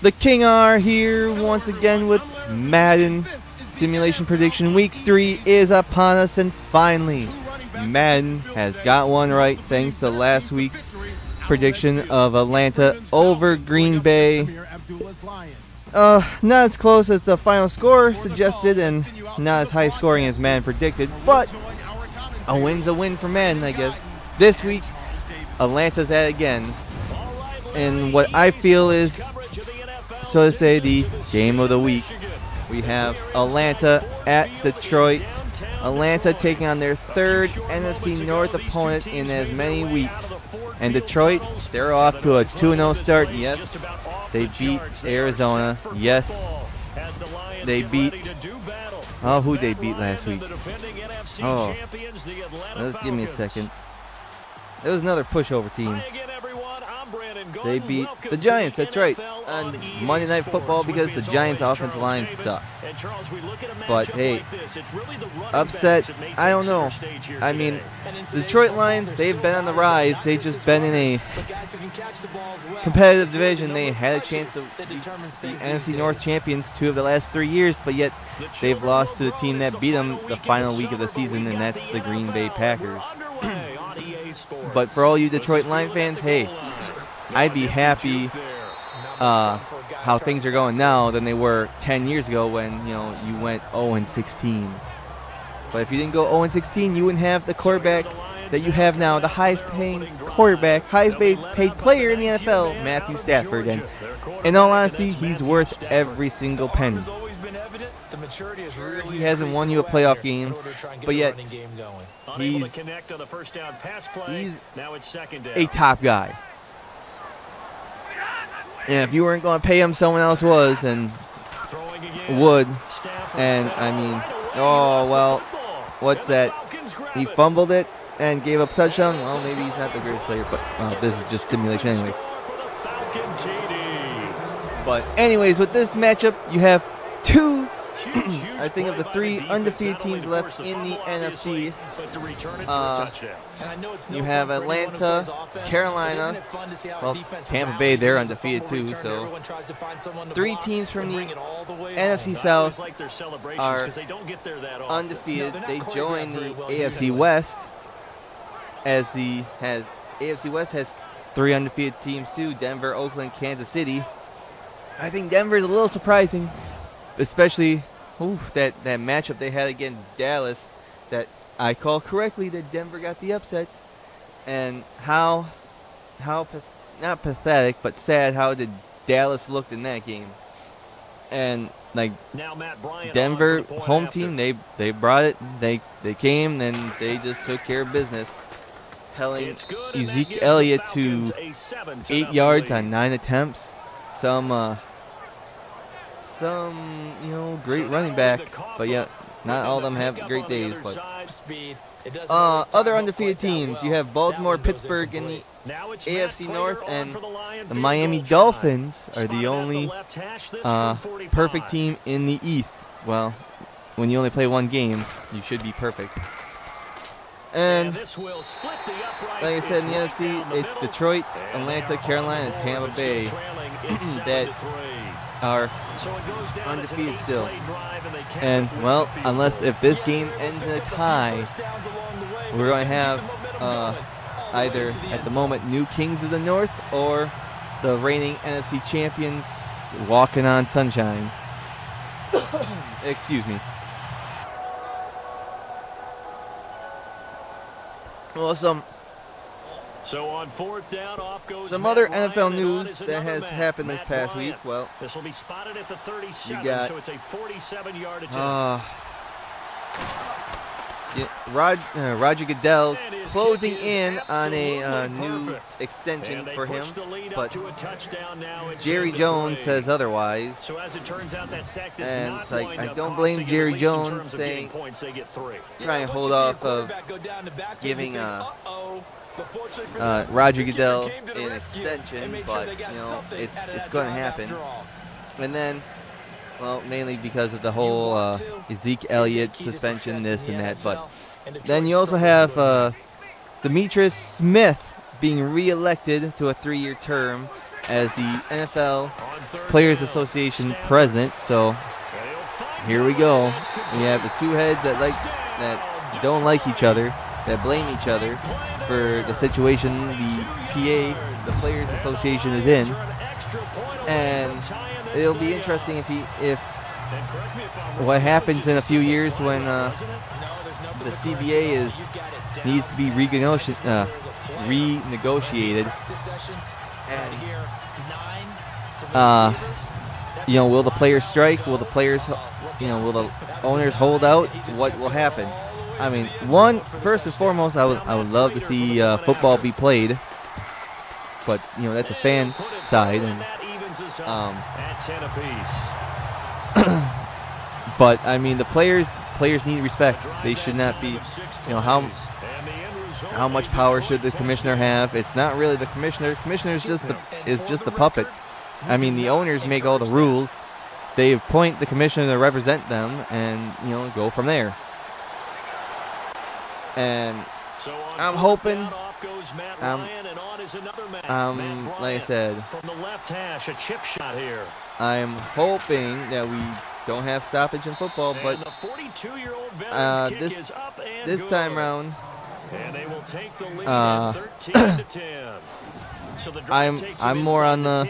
The King R here once again with Madden Simulation Prediction. Week 3 is upon us, and finally, Madden has got one right thanks to last week's prediction of Atlanta over Green Bay. Not as close as the final score suggested, and not as high scoring as Madden predicted, but a win's a win for Madden, I guess. This week, Atlanta's at it again, and what I feel is, so to say, the game of the week. We have Atlanta at Detroit. Atlanta taking on their third NFC North opponent in as many weeks. And Detroit, they're off to a 2-0 start. Yes, they beat Arizona. Yes, they beat... Oh, who they beat last week? Oh, let's give me a second. It was another pushover team. They beat the Giants, that's right, on Monday Night Football because the Giants' offensive line sucks. But hey, upset, I don't know. I mean, the Detroit Lions, they've been on the rise. They've just been in a competitive division. They had a chance to be the NFC North champions 2 of the last 3 years, but yet they've lost to the team that beat them the final week of the season, and that's the Green Bay Packers. But for all you Detroit Lions fans, hey, I'd be happy how things are going now than they were 10 years ago when you went 0-16. But if you didn't go 0-16, you wouldn't have the quarterback that you have now, the highest paying quarterback, highest paid player in the NFL, Matthew Stafford. And in all honesty, he's worth every single penny. He hasn't won you a playoff game, but yet he's a top guy. And if you weren't going to pay him, someone else was and would. And, I mean, oh, well, what's that? He fumbled it and gave up a touchdown. Well, maybe he's not the greatest player, but this is just simulation anyways. But anyways, with this matchup, you have two, I think, of the 3 undefeated teams left in the NFC. You have Atlanta, Carolina, well, Tampa Bay, they're undefeated too, so 3 teams from the NFC South are undefeated. They join the AFC West, as the AFC West has 3 undefeated teams too: Denver, Oakland, Kansas City. I think Denver is a little surprising, especially that matchup they had against Dallas, that I call correctly that Denver got the upset. And how not pathetic, but sad how did Dallas looked in that game. And like Denver home team, they brought it, they came and they just took care of business, telling Ezekiel Elliott to 8 yards on 9 attempts. Some great running back, but yeah, not all of them have great days. But other undefeated teams, you have Baltimore, Pittsburgh in the AFC North, and the Miami Dolphins are the only perfect team in the East. Well, when you only play one game, you should be perfect. And like I said, in the NFC, it's Detroit, Atlanta, Carolina, and Tampa Bay that are undefeated still. And, well, if this game ends in a tie, we're going to have either, at the moment, new Kings of the North or the reigning NFC champions walking on sunshine. Excuse me. Well, some other NFL news that has happened this past week. Well, you got Roger Goodell closing in on a new extension for him, but Jerry Jones says otherwise. And it's like, I don't blame Jerry Jones saying, trying to hold off of giving Roger Goodell an extension, but it's going to happen. And then, well, mainly because of the whole Ezekiel Elliott suspension, this and that. But then you also have Demetrius Smith being reelected to a 3-year term as the NFL Players Association president. So here we go. We have the two heads that don't like each other, that blame each other for the situation the PA, the Players Association, is in. And it'll be interesting if what happens in a few years when the CBA needs to be renegotiated, and will the players strike? Will the players, will the owners hold out? What will happen? I mean, first and foremost, I would love to see football be played, but that's a fan side, and but I mean the players need respect. They should not be, how much power should the commissioner have? It's not really the commissioner. Commissioner is just the puppet. I mean, the owners make all the rules. They appoint the commissioner to represent them, and go from there. And I'm hoping, like I said, I'm hoping that we don't have stoppage in football, but this time around, I'm more on the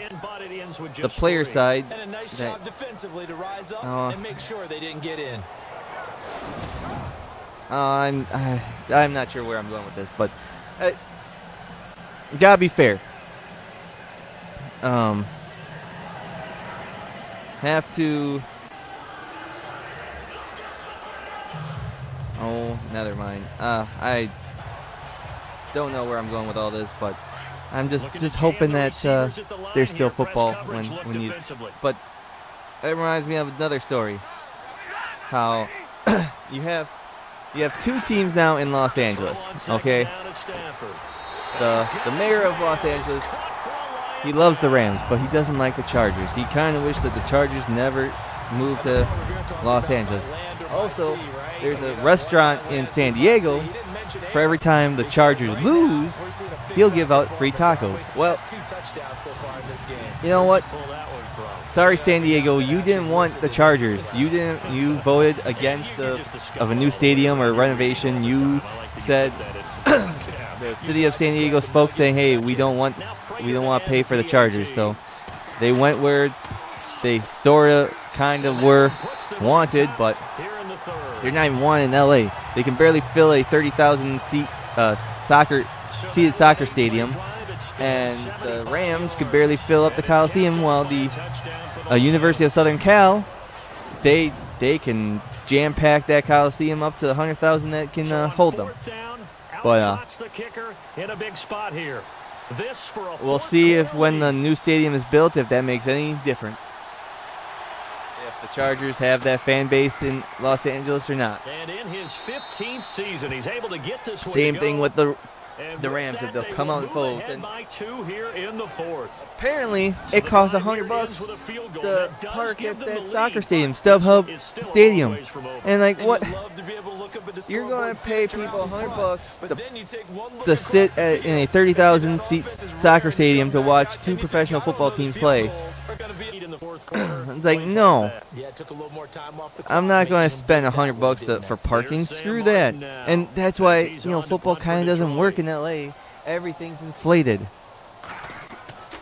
player side. And a nice job defensively to rise up and make sure they didn't get in. I'm not sure where I'm going with this, but gotta be fair. Have to. Oh, never mind. I don't know where I'm going with all this, but I'm just hoping that there's still football when you. But it reminds me of another story. How you have two teams now in Los Angeles. Okay. The mayor of Los Angeles, he loves the Rams, but he doesn't like the Chargers. He kind of wished that the Chargers never moved to Los Angeles. Also, there's a restaurant in San Diego. For every time the Chargers lose, he'll give out free tacos. Well, you know what? Sorry, San Diego, you didn't want the Chargers. You voted against of a new stadium or renovation. You said the city of San Diego spoke saying, "Hey, we don't want to pay for the Chargers." So they went where they sort of, kind of were wanted, but they're not even wanted in LA. They can barely fill a 30,000 seat seated soccer stadium, and the Rams could barely fill up the Coliseum, while the University of Southern Cal, they can jam pack that Coliseum up to the 100,000 that can hold them. But we'll see if when the new stadium is built, if that makes any difference. If the Chargers have that fan base in Los Angeles or not. And in his 15th season, he's able to get this one. Same thing with the Rams, if they'll come out in full. Apparently, it costs $100 to park at that soccer stadium, StubHub Stadium. And like, what? You're going to pay people $100 to sit in a 30,000 seat soccer stadium to watch two professional football teams play. It's like, no. I'm not going to spend $100 for parking. Screw that. And that's why, football kind of doesn't work in LA. Everything's inflated.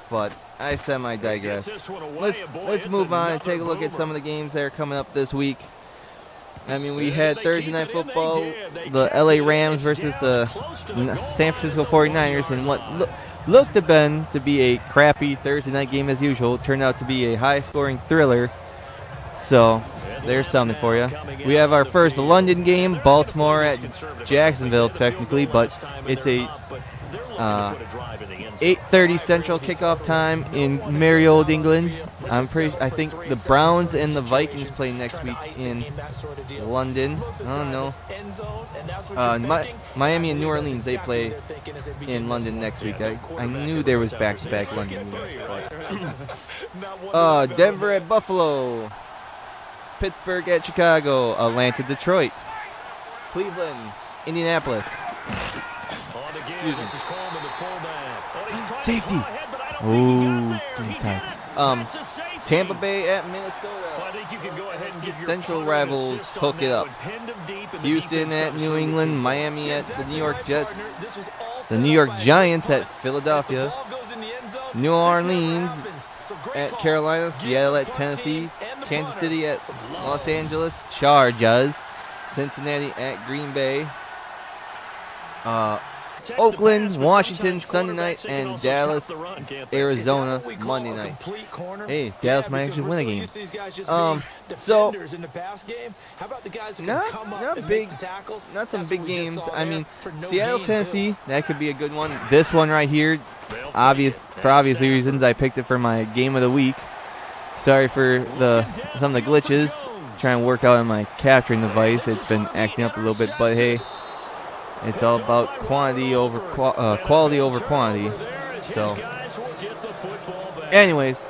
But I semi-digress. Let's move on and take a look at some of the games that are coming up this week. I mean, we had Thursday Night Football, the LA Rams versus the San Francisco 49ers, and what looked to be a crappy Thursday night game as usual turned out to be a high-scoring thriller. So there's something for you. We have our first London game, Baltimore at Jacksonville, technically, but it's a 8:30 Central kickoff time in merry old England. I think the Browns and the Vikings play next week in London. I don't know. Miami and New Orleans, they play in London next week. I knew there was back-to-back London games. Denver at Buffalo. Pittsburgh at Chicago. Atlanta, Detroit. Cleveland, Indianapolis. Excuse me. Safety. Ooh, game's tied. Tampa Bay at Minnesota. Central rivals hook it up. Houston at New England, Miami at the New York Jets, the New York Giants at Philadelphia, New Orleans at Carolina, Seattle at Tennessee, Kansas City at Los Angeles Chargers, Cincinnati at Green Bay, Oakland, Washington Sunday night, and Dallas, Arizona Monday night. Hey, Dallas might actually win a game. So not some big games. I mean, Seattle, Tennessee, that could be a good one. This one right here, for obvious reasons, I picked it for my game of the week. Sorry for some of the glitches. Trying to work out on my capturing device. It's been acting up a little bit, but hey. It's all about quality over quantity. So, anyways,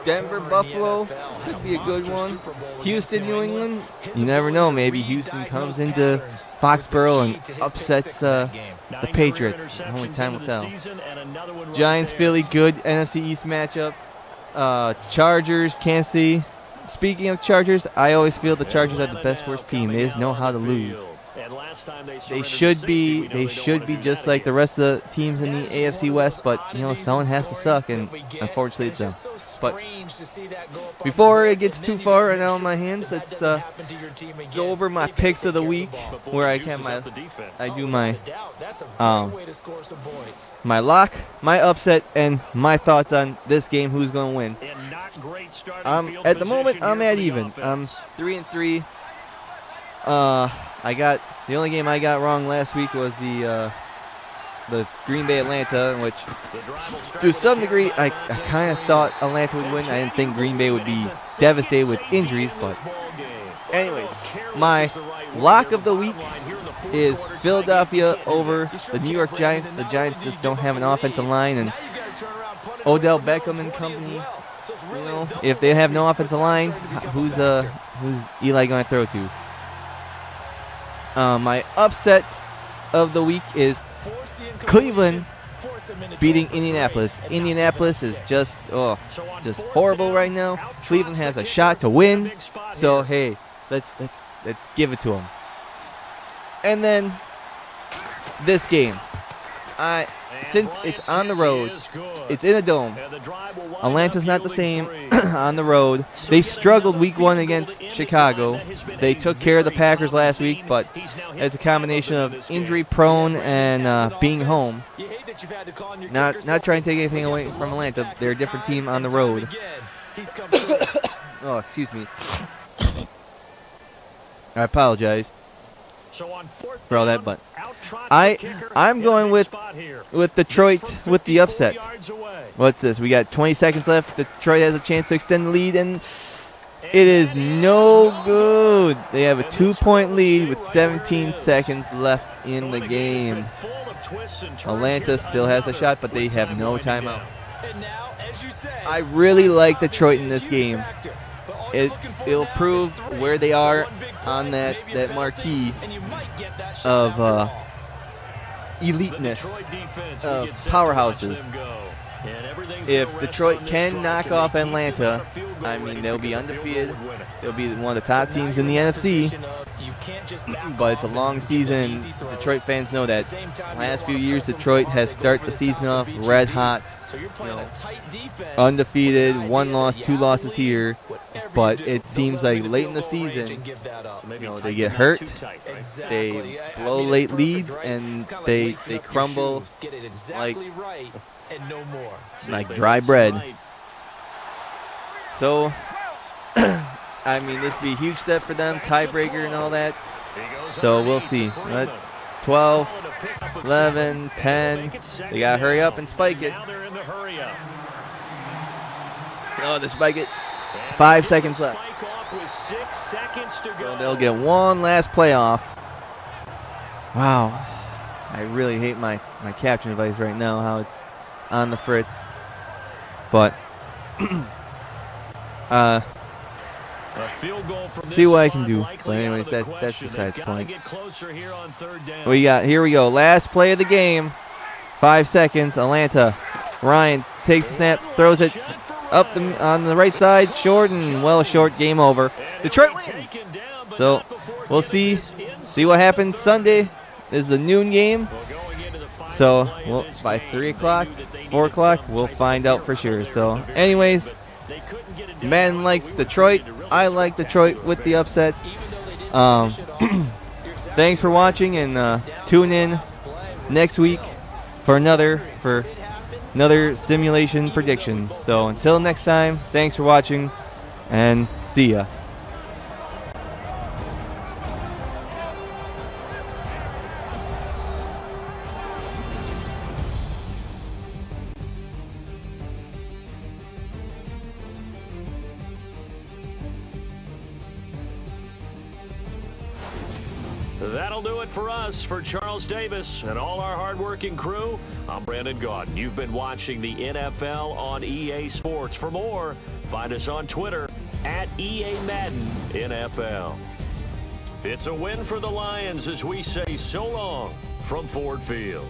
Denver, Buffalo could be a good one. Houston, New England. You never know. Maybe Houston comes into Foxborough and upsets the Patriots. Only time will tell. Giants, Philly, good NFC East matchup. Chargers, Kansas City. Speaking of Chargers, I always feel the Chargers are the best worst team. They just know how to lose. They should be just like the rest of the teams in the AFC West, but someone has to suck, and unfortunately it's them. But before it gets too far right now in my hands, let's go over my picks of the week, where I do my lock, my upset, and my thoughts on this game. Who's going to win? At the moment, I'm at even. I'm 3-3. The only game I got wrong last week was the Green Bay Atlanta, which to some degree I kind of thought Atlanta would win. I didn't think Green Bay would be devastated with injuries, but anyways, my lock of the week is Philadelphia over the New York Giants. The Giants just don't have an offensive line, and Odell Beckham and company. If they have no offensive line, who's Eli going to throw to? My upset of the week is Cleveland beating Indianapolis. Indianapolis is just horrible right now. Cleveland has a shot to win, so hey, let's give it to them. And then this game, since it's on the road, it's in a dome. Atlanta's not the same on the road. They struggled week 1 against Chicago. They took care of the Packers last week, but it's a combination of injury prone and being home. Not trying to take anything away from Atlanta. They're a different team on the road. Oh, excuse me. I apologize for all that, but I'm going with Detroit with the upset. What's this? We got 20 seconds left. Detroit has a chance to extend the lead, and it is no good. They have a 2-point lead with 17 seconds left in the game. Atlanta still has a shot, but they have no timeout. I really like Detroit in this game. It'll prove where they are on that marquee of eliteness, of powerhouses. If Detroit can knock off Atlanta, I mean, they'll be undefeated. They'll be one of the top teams in the NFC. But it's a long season. Detroit fans know that. Last few years, Detroit has started the season off red hot, undefeated, 1 loss, 2 losses here. But it seems like late in the season, they get hurt, they blow late leads, and they crumble like dry bread. So, I mean, this would be a huge step for them, tiebreaker and all that. So we'll see. 12, 11, 10. They got to hurry up and spike it. Oh, they spike it. 5 seconds left. So they'll get one last playoff. Wow. I really hate my caption device right now, how it's on the fritz. But see what I can do. But anyways, that's besides the point. Here we go. Last play of the game. 5 seconds. Atlanta. Ryan takes the snap, throws it up on the right side, short and well short. Game over. Detroit wins. So we'll see what happens Sunday. This is a noon game. So by 3 o'clock, 4 o'clock, we'll find out for sure. So anyways, Madden likes Detroit. I like Detroit with the upset. Thanks for watching, and tune in next week for another simulation prediction. So until next time, thanks for watching, and see ya. That'll do it for us. For Charles Davis and all our hardworking crew, I'm Brandon Gaudin. You've been watching the NFL on EA Sports. For more, find us on Twitter at EA Madden NFL. It's a win for the Lions as we say so long from Ford Field.